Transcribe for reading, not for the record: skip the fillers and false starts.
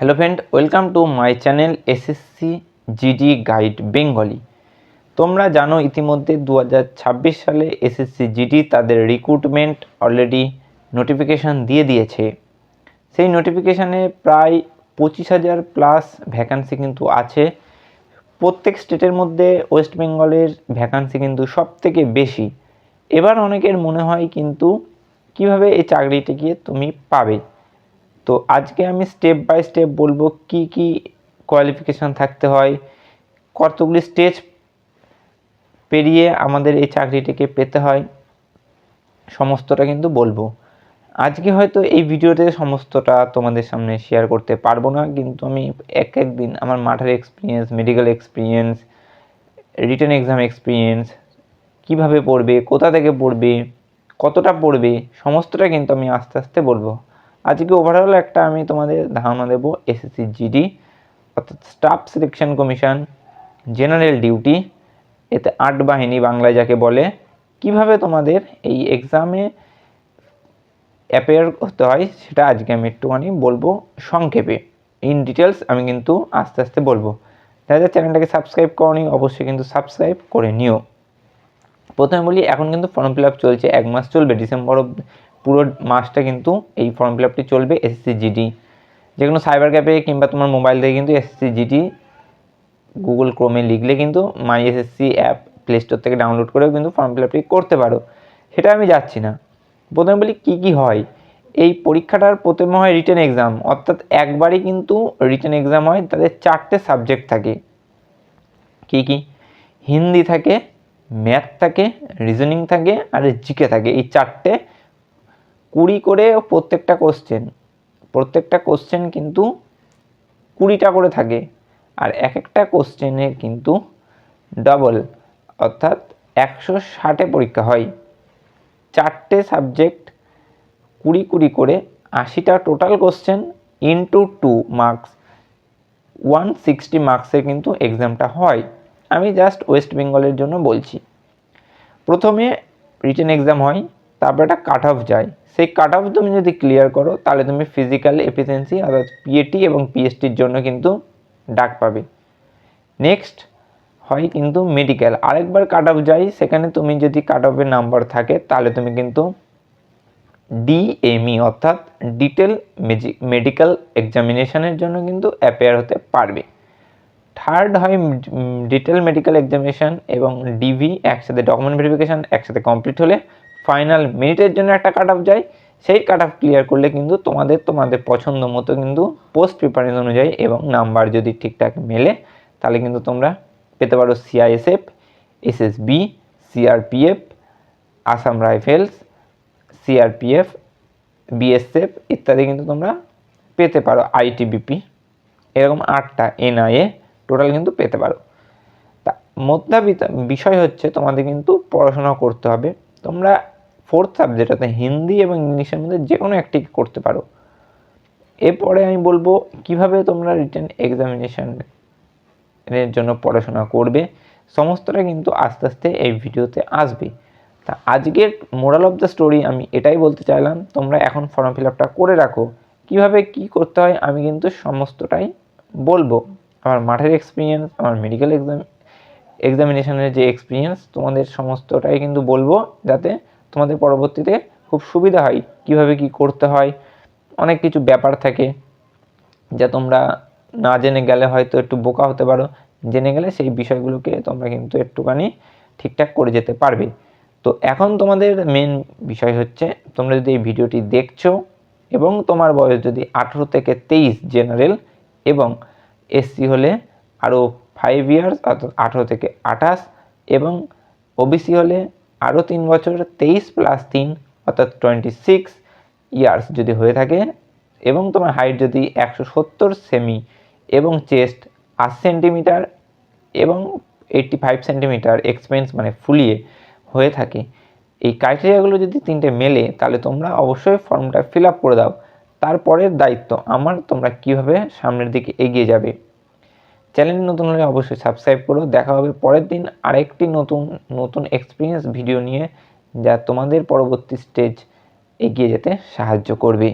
Hello friend, welcome to my channel SSC GD guide Bengali. তোমরা জানো ইতিমধ্যে 2026 সালে এসএসসি জিডি তাদের রিক্রুটমেন্ট অলরেডি নোটিফিকেশান দিয়ে দিয়েছে। সেই নোটিফিকেশানে প্রায় 25,000 প্লাস ভ্যাকান্সি কিন্তু আছে। প্রত্যেক স্টেটের মধ্যে ওয়েস্ট বেঙ্গলের ভ্যাকান্সি কিন্তু সব থেকে বেশি। এবার অনেকের মনে হয় কিন্তু কিভাবে এই চাকরিটা গিয়ে তুমি পাবে। তো আজকে আমি স্টেপ বাই স্টেপ বলবো কি কি কোয়ালিফিকেশান থাকতে হয়, কতগুলি স্টেজ পেরিয়ে আমাদের এই চাকরিটিকে পেতে হয়, সমস্তটা কিন্তু বলবো। আজকে হয়তো এই ভিডিওতে সমস্তটা তোমাদের সামনে শেয়ার করতে পারবো না, কিন্তু আমি এক দিন আমার মাঠের experience, medical experience, written exam experience, কিভাবে পড়বে, কোথা থেকে পড়বে, কতটা পড়বে, সমস্তটা কিন্তু আমি আস্তে আস্তে বলবো। আজকে ওভারঅল একটা আমি তোমাদের ধারণা দেবো এসএসসি জিডি অর্থাৎ staff selection commission, general duty, এতে 8 বাহিনী বাংলায় যাকে বলে, কিভাবে তোমাদের এই এক্সামে অ্যাপিয়ার হতে হয় সেটা আজকে আমি একটুখানি বলবো সংক্ষেপে। ইন ডিটেলস আমি কিন্তু আস্তে আস্তে বলবো। যারা চ্যানেলটাকে সাবস্ক্রাইব করনি অবশ্যই কিন্তু সাবস্ক্রাইব করে নিও। প্রথমে বলি, এখন কিন্তু ফর্ম ফিল আপ চলছে, 1 মাস চলবে, ডিসেম্বর পুরো মাসটা কিন্তু এই ফর্ম ফিল আপটি চলবে এসএসসি জিডি। যে কোনো সাইবার ক্যাফে কিংবা তোমার মোবাইল থেকে কিন্তু এসএসসি জিডি গুগল ক্রোমে লিখলে কিন্তু মাই এসএসসি অ্যাপ প্লে স্টোর থেকে ডাউনলোড করেও কিন্তু ফর্ম ফিল আপটি করতে পারো, সেটা আমি যাচ্ছি না। প্রথমে বলি কী কী হয়। এই পরীক্ষাটার প্রথমে হয় রিটেন এক্সাম, অর্থাৎ একবারই কিন্তু রিটেন এক্সাম হয়। তাদের 4টে সাবজেক্ট থাকে। কী কী? হিন্দি থাকে, ম্যাথ থাকে, রিজনিং থাকে আর জিকে থাকে। এই 4টে 20 করে প্রত্যেকটা কোশ্চেন কিন্তু 20টা করে থাকে। আর এক একটা কোশ্চেনের কিন্তু ডবল অর্থাৎ 160-এ পরীক্ষা হয়। 4টে সাবজেক্ট 20 করে 80টা টোটাল কোশ্চেন ইন্টু 2 মার্কস, 160 মার্কসের কিন্তু এক্সামটা হয়। আমি জাস্ট ওয়েস্ট বেঙ্গলের জন্য বলছি। প্রথমে রিটেন এক্সাম হয়, তারপর একটা কাট অফ যায়। সেই কাট অফ তুমি যদি ক্লিয়ার করো তাহলে তুমি ফিজিক্যাল এফিসিয়েন্সি অর্থাৎ পিএটি এবং পিএসটির জন্য কিন্তু ডাক পাবে। নেক্সট হয় কিন্তু মেডিকেল, আরেকবার কাট অফ যায়। সেখানে তুমি যদি কাট অফের নাম্বার থাকে তাহলে তুমি কিন্তু ডিএমই অর্থাৎ ডিটেল মেডিকেল এক্সামিনেশনের জন্য কিন্তু অ্যাপিয়ার হতে পারবে। থার্ড হয় ডিটেল মেডিকেল এক্সামিনেশন এবং ডিভি একসাথে, ডকুমেন্ট ভেরিফিকেশান একসাথে কমপ্লিট হলে ফাইনাল মেরিটের জন্য একটা কাট অফ যায়। সেই কাট অফ ক্লিয়ার করলে কিন্তু তোমাদের পছন্দ মতো কিন্তু পোস্ট প্রিপারেশন অনুযায়ী এবং নাম্বার যদি ঠিকঠাক মেলে তাহলে কিন্তু তোমরা পেতে পারো CISF, SSB, CRPF, Assam rifles, CRPF, BSF ইত্যাদি কিন্তু তোমরা পেতে পারো, আইটিবিপি, এরকম 8টা এনআইএ টোটাল কিন্তু পেতে পারো। তা বিষয় হচ্ছে তোমাদের কিন্তু পড়াশোনা করতে হবে। তোমরা 4th সাবজেক্ট অর্থাৎ হিন্দি এবং ইংলিশের মধ্যে যে কোনো একটি করতে পারো। এরপরে আমি বলবো কিভাবে তোমরা রিটেন এক্সামিনেশনের জন্য পড়াশোনা করবে, সমস্তটা কিন্তু আস্তে আস্তে এই ভিডিওতে আসবে। তা আজকের মোরাল অফ দ্য স্টোরি আমি এটাই বলতে চাইলাম, তোমরা এখন ফর্ম ফিল আপটা করে রাখো। কীভাবে কী করতে হয় আমি কিন্তু সমস্তটাই বলবো। আমার মাঠের এক্সপিরিয়েন্স, আমার মেডিকেল এক্সামিনেশনের যে এক্সপিরিয়েন্স, তোমাদের সমস্তটাই কিন্তু বলবো, যাতে তোমাদের পরবর্তীতে খুব সুবিধা হয়। কিভাবে কি করতে হয়, অনেক কিছু ব্যাপার থাকে যা তোমরা না জেনে গেলে হয়তো একটু বোকা হতে পারো, জেনে গেলে সেই বিষয়গুলোকে তোমরা কিন্তু একটুখানি ঠিকঠাক করে যেতে পারবে। তো এখন তোমাদের মেন বিষয় হচ্ছে, তোমরা যদি এই ভিডিওটি দেখছো এবং তোমার বয়স যদি 18 থেকে 23 জেনারেল এবং এসসি হলে আরও 5 ইয়ার্স অর্থাৎ 18 থেকে 28 এবং ওবিসি হলে আরও 3 বছর 23 + 3 অর্থাৎ 26 ইয়ার্স যদি হয়ে থাকে এবং তোমার হাইট যদি 170 সেমি এবং চেস্ট 80 সেন্টিমিটার এবং 85 সেন্টিমিটার এক্সপেন্স মানে ফুলিয়ে হয়ে থাকে, এই ক্রাইটেরিয়াগুলো যদি 3টে মেলে তাহলে তোমরা অবশ্যই ফর্মটা ফিল আপ করে দাও। তারপরের দায়িত্ব আমার, তোমরা কীভাবে সামনের দিকে এগিয়ে যাবে। চ্যানেল নতুন হলে অবশ্যই সাবস্ক্রাইব করো। দেখা হবে পরের দিন আরেকটি নতুন এক্সপিরিয়েন্স ভিডিও নিয়ে, যা তোমাদের পরবর্তী স্টেজ এগিয়ে যেতে সাহায্য করবে।